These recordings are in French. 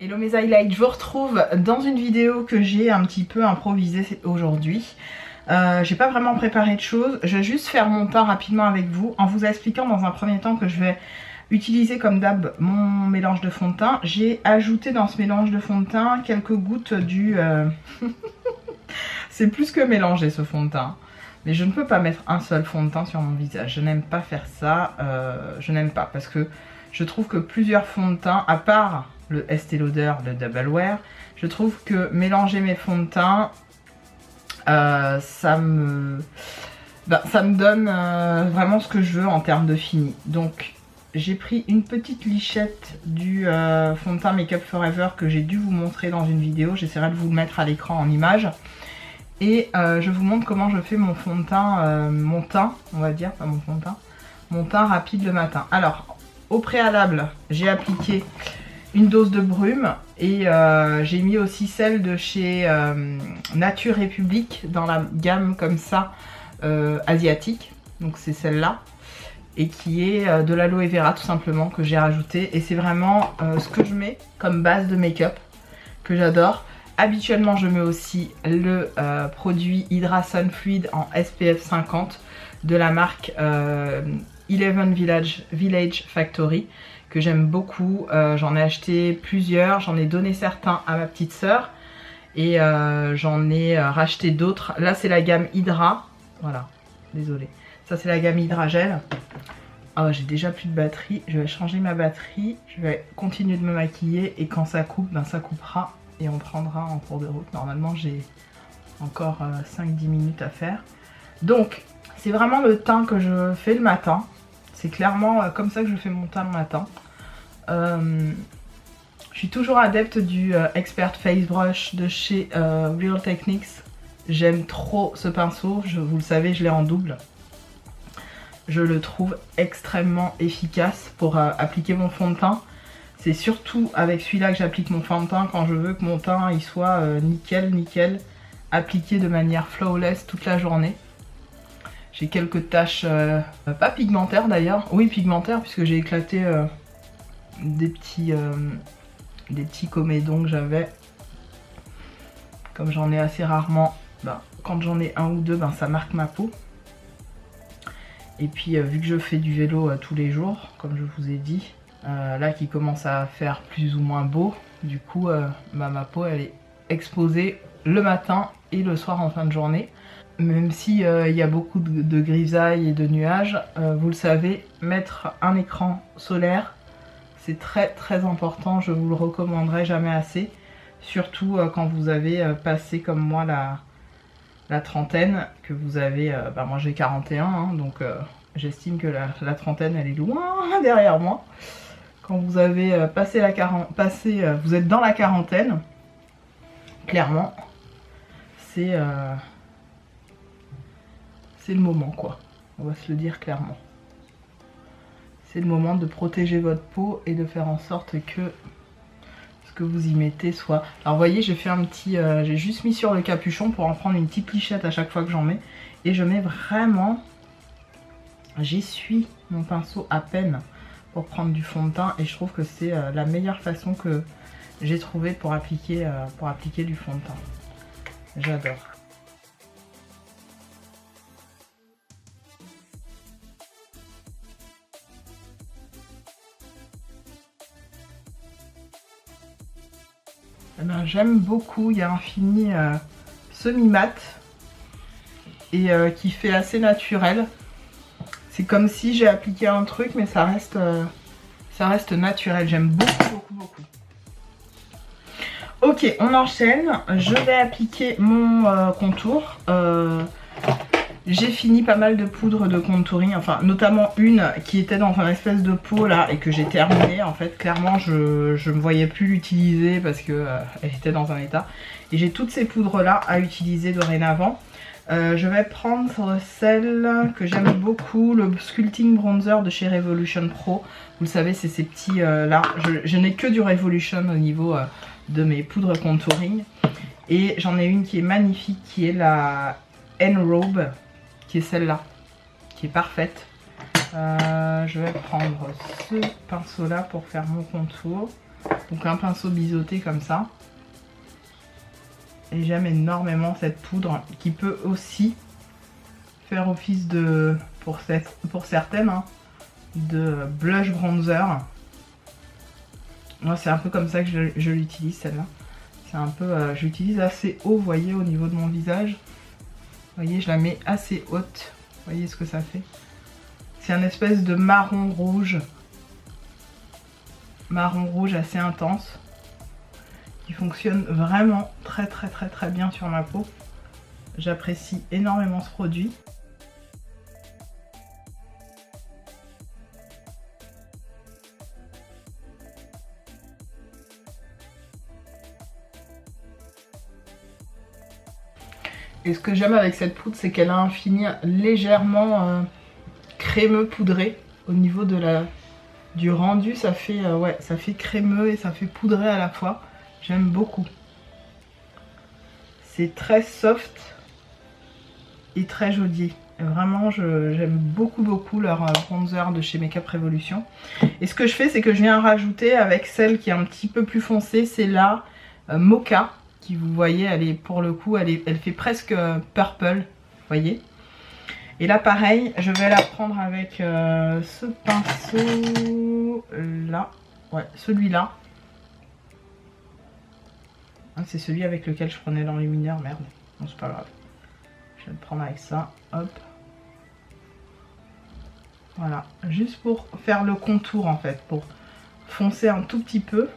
Hello mes highlights, je vous retrouve dans une vidéo que j'ai un petit peu improvisée aujourd'hui. J'ai pas vraiment préparé de choses, je vais juste faire mon teint rapidement avec vous en vous expliquant dans un premier temps que je vais utiliser comme d'hab mon mélange de fond de teint. J'ai ajouté dans ce mélange de fond de teint quelques gouttes du... C'est plus que mélanger ce fond de teint. Mais je ne peux pas mettre un seul fond de teint sur mon visage, je n'aime pas faire ça, je n'aime pas parce que je trouve que plusieurs fonds de teint, à part le Estée Lauder, le Double Wear, je trouve que mélanger mes fonds de teint, ça me donne vraiment ce que je veux en termes de fini. Donc j'ai pris une petite lichette du fond de teint Make Up Forever que j'ai dû vous montrer dans une vidéo, j'essaierai de vous le mettre à l'écran en image. Et je vous montre comment je fais mon fond de teint, mon teint on va dire, pas mon fond de teint, mon teint rapide le matin. Alors au préalable j'ai appliqué une dose de brume et j'ai mis aussi celle de chez Nature République dans la gamme comme ça asiatique, donc c'est celle-là, et qui est de l'aloe vera tout simplement que j'ai rajouté, et c'est vraiment ce que je mets comme base de make-up que j'adore. Habituellement je mets aussi le produit Hydra Sun Fluid en SPF 50 de la marque 11 Village Factory que j'aime beaucoup. J'en ai acheté plusieurs, j'en ai donné certains à ma petite sœur et j'en ai racheté d'autres. Là c'est la gamme Hydra, voilà, désolée. Ça c'est la gamme Hydra Gel. Oh, j'ai déjà plus de batterie, je vais changer ma batterie, je vais continuer de me maquiller et quand ça coupe, ben ça coupera et on prendra en cours de route. Normalement j'ai encore 5-10 minutes à faire. Donc c'est vraiment le teint que je fais le matin. C'est clairement comme ça que je fais mon teint le matin. Je suis toujours adepte du Expert Face Brush de chez Real Techniques. J'aime trop ce pinceau, vous le savez, je l'ai en double. Je le trouve extrêmement efficace pour appliquer mon fond de teint. C'est surtout avec celui-là que j'applique mon fond de teint quand je veux que mon teint il soit nickel, appliqué de manière flawless toute la journée. J'ai quelques taches, pas pigmentaires d'ailleurs, oui pigmentaires puisque j'ai éclaté des petits comédons que j'avais. Comme j'en ai assez rarement, quand j'en ai un ou deux, ça marque ma peau. Et puis vu que je fais du vélo tous les jours, comme je vous ai dit, là qui commence à faire plus ou moins beau, du coup ma peau elle est exposée le matin et le soir en fin de journée. Même si y a beaucoup de grisailles et de nuages, vous le savez, mettre un écran solaire, c'est très important, je vous le recommanderai jamais assez. Surtout quand vous avez passé comme moi la trentaine, que vous avez, moi j'ai 41, hein, donc j'estime que la trentaine elle est loin derrière moi. Quand vous avez passé vous êtes dans la quarantaine, clairement, c'est le moment quoi, on va se le dire clairement. C'est le moment de protéger votre peau et de faire en sorte que ce que vous y mettez soit... Alors vous voyez j'ai fait un petit... j'ai juste mis sur le capuchon pour en prendre une petite lichette à chaque fois que j'en mets. Et je mets vraiment... J'essuie mon pinceau à peine pour prendre du fond de teint et je trouve que c'est la meilleure façon que j'ai trouvé pour appliquer du fond de teint. J'adore. J'aime beaucoup, il y a un fini semi-mat et qui fait assez naturel. C'est comme si j'ai appliqué un truc mais ça reste naturel, j'aime beaucoup. Ok, on enchaîne, je vais appliquer mon contour. J'ai fini pas mal de poudre de contouring, enfin notamment une qui était dans un espèce de pot là et que j'ai terminée. En fait clairement je ne me voyais plus l'utiliser parce que elle était dans un état. Et j'ai toutes ces poudres là à utiliser dorénavant. Je vais prendre celle que j'aime beaucoup, le Sculpting Bronzer de chez Revolution Pro. Vous le savez c'est ces petits là, je n'ai que du Revolution au niveau de mes poudres contouring. Et j'en ai une qui est magnifique qui est la Enrobe, qui est celle-là, qui est parfaite. Je vais prendre ce pinceau là pour faire mon contour. Donc un pinceau biseauté comme ça. Et j'aime énormément cette poudre qui peut aussi faire office de, pour certaines, hein, de blush bronzer. Moi c'est un peu comme ça que je l'utilise celle-là. C'est un peu, j'utilise assez haut, vous voyez, au niveau de mon visage. Vous voyez, je la mets assez haute. Vous voyez ce que ça fait? C'est un espèce de marron rouge. Marron rouge assez intense. Qui fonctionne vraiment très bien sur ma peau. J'apprécie énormément ce produit. Et ce que j'aime avec cette poudre, c'est qu'elle a un fini légèrement crémeux poudré au niveau de du rendu. Ça fait, ouais, ça fait crémeux et ça fait poudré à la fois. J'aime beaucoup. C'est très soft et très joli. Vraiment, j'aime beaucoup leur bronzer de chez Makeup Revolution. Et ce que je fais, c'est que je viens rajouter avec celle qui est un petit peu plus foncée, c'est la Mocha. Qui, vous voyez, elle est pour le coup, elle fait presque purple, vous voyez. Et là pareil, je vais la prendre avec ce pinceau là, ouais, celui-là. Ah, c'est celui avec lequel je prenais l'enlumineur, merde, non c'est pas grave. Je vais le prendre avec ça, hop. Voilà, juste pour faire le contour en fait, pour foncer un tout petit peu.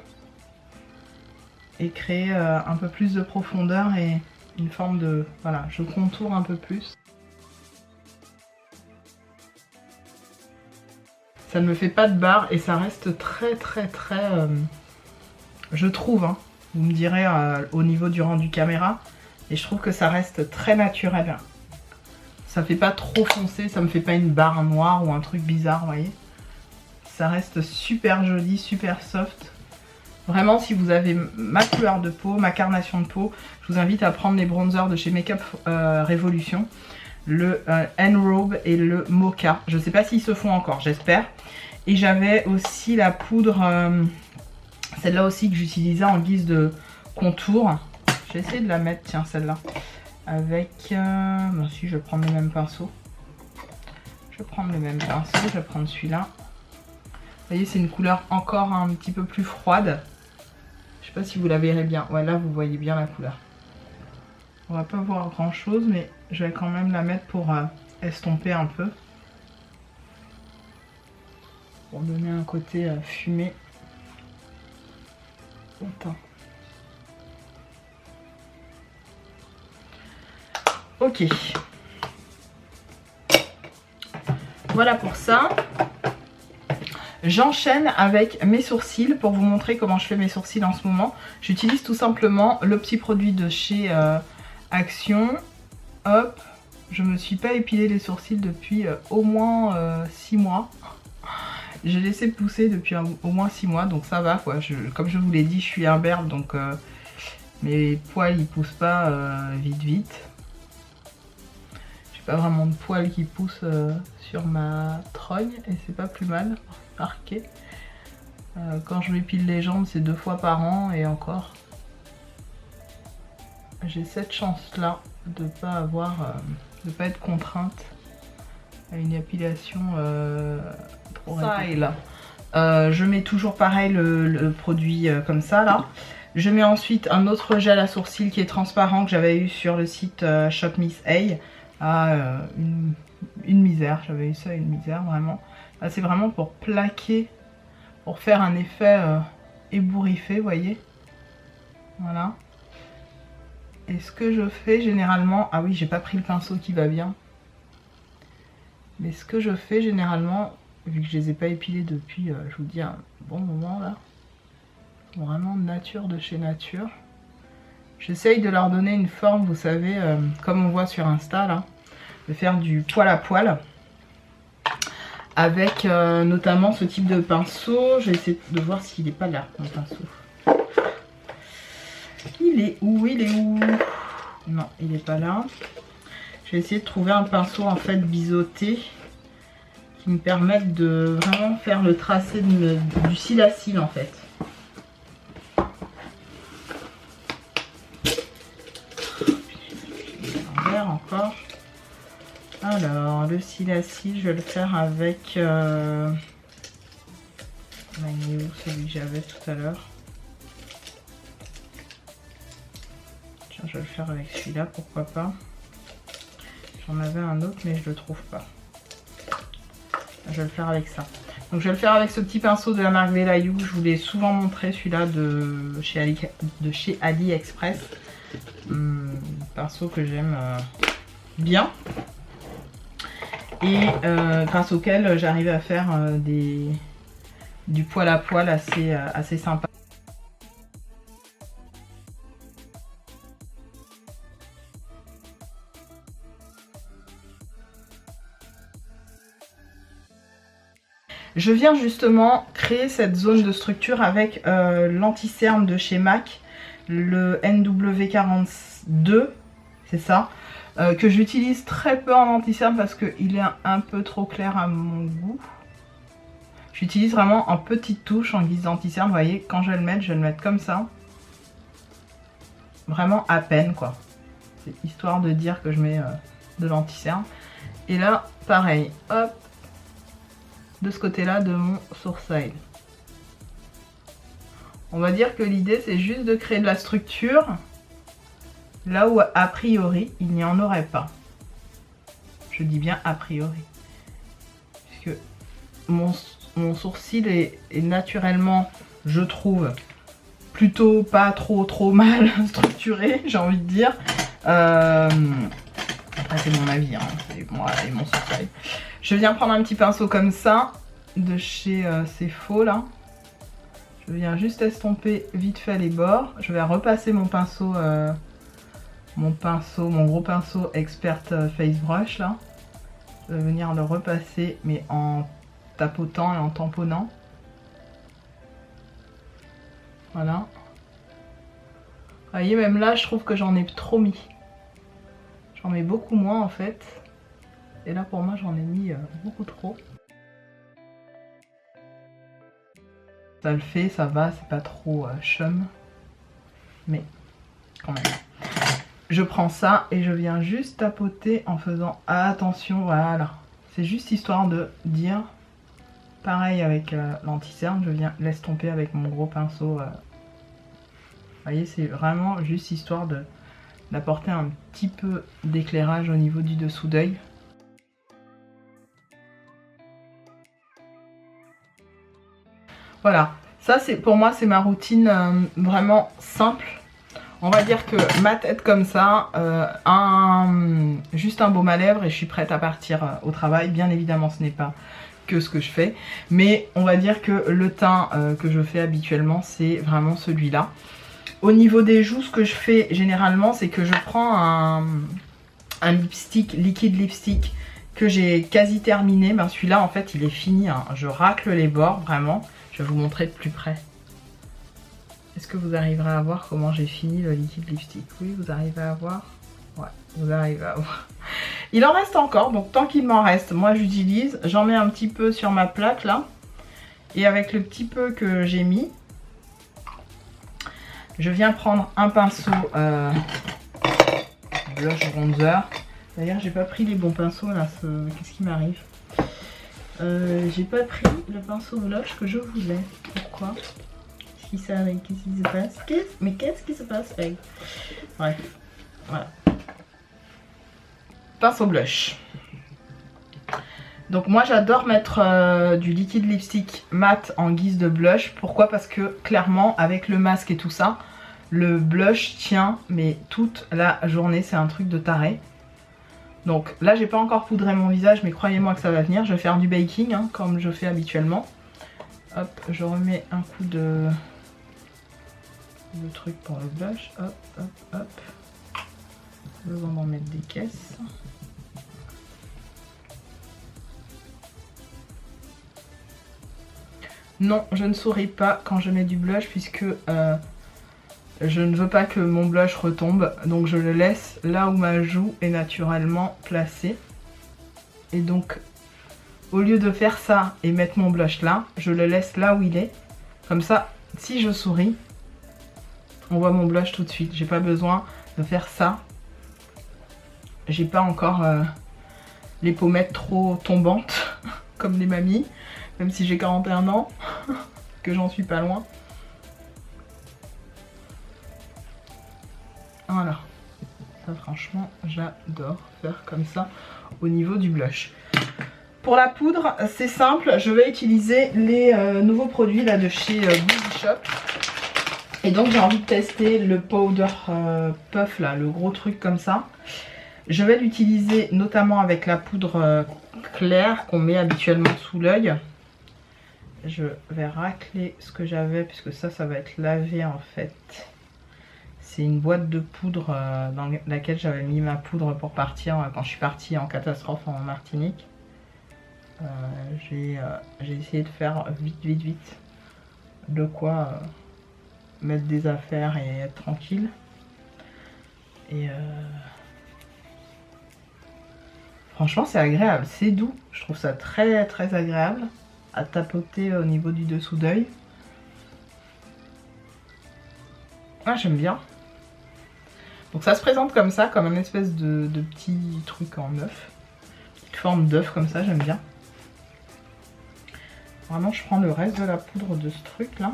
Et créer un peu plus de profondeur et une forme de... Voilà, je contourne un peu plus. Ça ne me fait pas de barre et ça reste très je trouve, hein, vous me direz au niveau du rendu caméra, et je trouve que ça reste très naturel. Ça fait pas trop foncé, ça me fait pas une barre noire ou un truc bizarre, vous voyez. Ça reste super joli, super soft. Vraiment, si vous avez ma couleur de peau, ma carnation de peau, je vous invite à prendre les bronzers de chez Makeup Revolution. Le Enrobe et le Mocha. Je ne sais pas s'ils se font encore, j'espère. Et j'avais aussi la poudre, celle-là aussi que j'utilisais en guise de contour. J'ai essayé de la mettre, tiens, celle-là. Avec... bon, si, je vais prendre le même pinceau. Je vais prendre le même pinceau, je vais prendre celui-là. Vous voyez, c'est une couleur encore un petit peu plus froide. Je sais pas si vous la verrez bien. Ouais, là, vous voyez bien la couleur. On va pas voir grand chose, mais je vais quand même la mettre pour estomper un peu. Pour donner un côté fumé. Attends. Ok. Voilà pour ça. J'enchaîne avec mes sourcils pour vous montrer comment je fais mes sourcils en ce moment. J'utilise tout simplement le petit produit de chez Action. Hop, je me suis pas épilé les sourcils depuis au moins 6 mois. J'ai laissé pousser depuis au moins 6 mois, donc ça va quoi. Comme je vous l'ai dit, je suis imberbe, donc mes poils ils poussent pas vite. J'ai pas vraiment de poils qui poussent sur ma trogne et c'est pas plus mal. Marqué. Quand je m'épile les jambes, c'est 2 fois par an et encore. J'ai cette chance là de pas avoir, de pas être contrainte à une épilation trop répétée. Je mets toujours pareil le produit comme ça là. Je mets ensuite un autre gel à sourcils qui est transparent que j'avais eu sur le site Shop Miss A. Une misère, j'avais eu ça une misère vraiment. Là c'est vraiment pour plaquer, pour faire un effet ébouriffé, vous voyez. Voilà. Et ce que je fais généralement, ah oui j'ai pas pris le pinceau qui va bien. Mais ce que je fais généralement, vu que je les ai pas épilés depuis, je vous dis un bon moment là. Vraiment nature de chez nature. J'essaye de leur donner une forme, vous savez, comme on voit sur Insta là. De faire du poil à poil. Avec notamment ce type de pinceau. Je vais essayer de voir s'il n'est pas là, mon pinceau. Il est où? Il est où? Non, il n'est pas là. Je vais essayer de trouver un pinceau en fait biseauté qui me permette de vraiment faire le tracé du cil à cil en fait. faire encore. Alors, le cil à cils, je vais le faire avec... il est où celui que j'avais tout à l'heure? Tiens, je vais le faire avec celui-là, pourquoi pas. J'en avais un autre, mais je le trouve pas. Je vais le faire avec ça. Donc, je vais le faire avec ce petit pinceau de la marque Velayu. Je vous l'ai souvent montré, celui-là de chez AliExpress. Pinceau que j'aime bien. Et grâce auquel j'arrive à faire du poil à poil assez sympa. Je viens justement créer cette zone de structure avec l'anti-cerne de chez MAC, le NW42, c'est ça. Que j'utilise très peu en anti-cerne parce qu'il est un peu trop clair à mon goût. J'utilise vraiment en petites touches en guise d'anti-cerne. Vous voyez, quand je vais le mettre comme ça. Vraiment à peine quoi. C'est histoire de dire que je mets de l'anti-cerne. Et là, pareil, hop, de ce côté-là de mon sourcil. On va dire que l'idée c'est juste de créer de la structure. Là où a priori, il n'y en aurait pas. Je dis bien a priori. Puisque mon sourcil est naturellement, je trouve, plutôt pas trop mal structuré, j'ai envie de dire. Après c'est mon avis, hein, c'est moi et mon sourcil. Je viens prendre un petit pinceau comme ça, de chez C'est Faux là. Je viens juste estomper vite fait les bords. Je vais repasser mon pinceau... mon gros pinceau Expert Face Brush là. Je vais venir le repasser mais en tapotant et en tamponnant. Voilà. Vous voyez, même là je trouve que j'en ai trop mis. J'en mets beaucoup moins en fait. Et là pour moi j'en ai mis beaucoup trop. Ça le fait, ça va, c'est pas trop chum. Mais quand même. Je prends ça et je viens juste tapoter en faisant attention, voilà. C'est juste histoire de dire, pareil avec l'anti-cerne, je viens l'estomper avec mon gros pinceau. Vous voyez, c'est vraiment juste histoire d'apporter un petit peu d'éclairage au niveau du dessous d'œil. Voilà, ça c'est pour moi c'est ma routine vraiment simple. On va dire que ma tête comme ça, juste un baume à lèvres et je suis prête à partir au travail. Bien évidemment ce n'est pas que ce que je fais, mais on va dire que le teint que je fais habituellement c'est vraiment celui-là. Au niveau des joues, ce que je fais généralement c'est que je prends un lipstick, liquide lipstick que j'ai quasi terminé. Ben, celui-là en fait il est fini, hein. Je racle les bords vraiment. Je vais vous montrer de plus près. Est-ce que vous arriverez à voir comment j'ai fini le liquide lipstick? Oui, vous arrivez à voir? Ouais, vous arrivez à voir. Il en reste encore, donc tant qu'il m'en reste, moi j'utilise. J'en mets un petit peu sur ma plaque là. Et avec le petit peu que j'ai mis, je viens prendre un pinceau blush bronzer. D'ailleurs, j'ai pas pris les bons pinceaux là. Qu'est-ce qui m'arrive? J'ai pas pris le pinceau blush que je voulais. Pourquoi? Qu'est-ce qui se passe? Mais qu'est-ce qui se passe? Bref, voilà. Pinceau blush. Donc moi j'adore mettre du liquide lipstick mat en guise de blush. Pourquoi? Parce que clairement avec le masque et tout ça, le blush tient mais toute la journée. C'est un truc de taré. Donc là j'ai pas encore poudré mon visage mais croyez-moi que ça va venir. Je vais faire du baking hein, comme je fais habituellement. Hop, je remets un coup de truc pour le blush. Hop, hop, hop. Je vais en mettre des caisses. Non, je ne souris pas quand je mets du blush puisque je ne veux pas que mon blush retombe. Donc je le laisse là où ma joue est naturellement placée. Et donc au lieu de faire ça et mettre mon blush là, je le laisse là où il est. Comme ça, si je souris, on voit mon blush tout de suite. J'ai pas besoin de faire ça j'ai pas encore les pommettes trop tombantes comme les mamies, même si j'ai 41 ans, que j'en suis pas loin. Voilà, ça franchement j'adore faire comme ça au niveau du blush. Pour la poudre, c'est simple, je vais utiliser les nouveaux produits là de chez Beauty Shop. Et donc j'ai envie de tester le powder puff là, le gros truc comme ça. Je vais l'utiliser notamment avec la poudre claire qu'on met habituellement sous l'œil. Je vais racler ce que j'avais puisque ça va être lavé en fait. C'est une boîte de poudre dans laquelle j'avais mis ma poudre pour partir quand je suis partie en catastrophe en Martinique. J'ai essayé de faire vite de quoi mettre des affaires et être tranquille. Et franchement c'est agréable, c'est doux, je trouve ça très agréable à tapoter au niveau du dessous d'œil. Ah, j'aime bien. Donc ça se présente comme ça, comme une espèce de petit truc en œuf, petite forme d'œuf comme ça, j'aime bien. Vraiment je prends le reste de la poudre de ce truc là.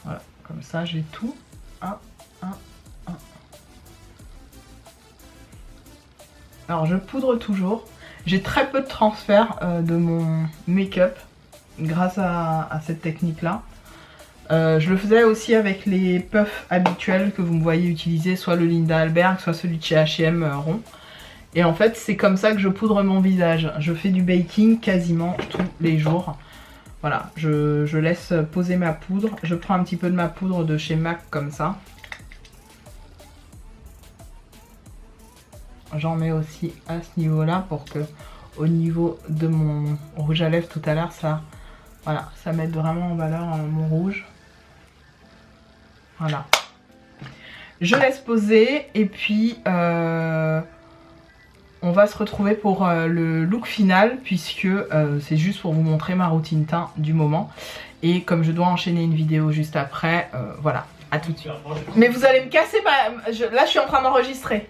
Voilà, comme ça j'ai tout. Alors je poudre toujours. J'ai très peu de transfert de mon make-up grâce à cette technique là. Je le faisais aussi avec les puffs habituels que vous me voyez utiliser, soit le Linda Alberg, soit celui de chez H&M rond. Et en fait c'est comme ça que je poudre mon visage. Je fais du baking quasiment tous les jours. Voilà, je laisse poser ma poudre. Je prends un petit peu de ma poudre de chez MAC comme ça. J'en mets aussi à ce niveau-là pour que au niveau de mon rouge à lèvres tout à l'heure, ça, voilà, ça mette vraiment en valeur mon rouge. Voilà. Je laisse poser et puis on va se retrouver pour le look final puisque c'est juste pour vous montrer ma routine teint du moment. Et comme je dois enchaîner une vidéo juste après, voilà, à tout de suite. Mais vous allez me casser là je suis en train d'enregistrer.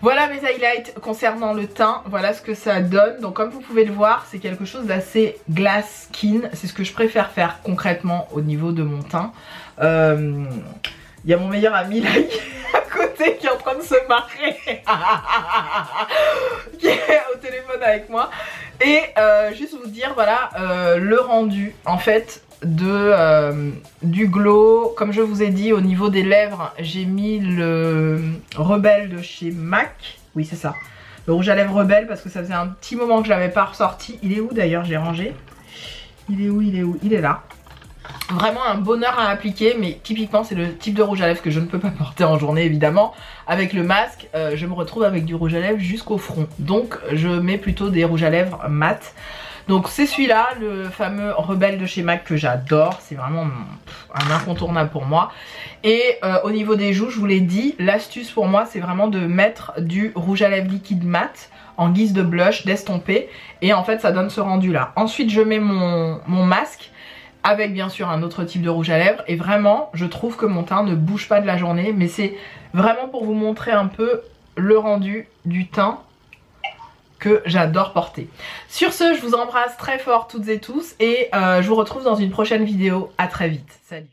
Voilà mes highlights concernant le teint, voilà ce que ça donne. Donc comme vous pouvez le voir, c'est quelque chose d'assez glass skin. C'est ce que je préfère faire concrètement au niveau de mon teint. Il y a mon meilleur ami là à côté qui est en train de se marrer. Qui est au téléphone avec moi. Et juste vous dire, voilà, le rendu en fait du glow. Comme je vous ai dit, au niveau des lèvres, j'ai mis le Rebelle de chez MAC. Oui, c'est ça. Le rouge à lèvres Rebelle parce que ça faisait un petit moment que je l'avais pas ressorti. Il est où d'ailleurs? J'ai rangé. Il est où? Il est là. Vraiment un bonheur à appliquer, mais typiquement c'est le type de rouge à lèvres que je ne peux pas porter en journée évidemment. Avec le masque, je me retrouve avec du rouge à lèvres jusqu'au front. Donc je mets plutôt des rouges à lèvres mat. Donc c'est celui-là, le fameux Rebelle de chez MAC que j'adore. C'est vraiment un incontournable pour moi. Et au niveau des joues, je vous l'ai dit, l'astuce pour moi c'est vraiment de mettre du rouge à lèvres liquide mat en guise de blush, d'estomper. Et en fait ça donne ce rendu là. Ensuite je mets mon masque avec bien sûr un autre type de rouge à lèvres. Et vraiment je trouve que mon teint ne bouge pas de la journée. Mais c'est vraiment pour vous montrer un peu le rendu du teint que j'adore porter. Sur ce, je vous embrasse très fort toutes et tous. Et je vous retrouve dans une prochaine vidéo. À très vite. Salut.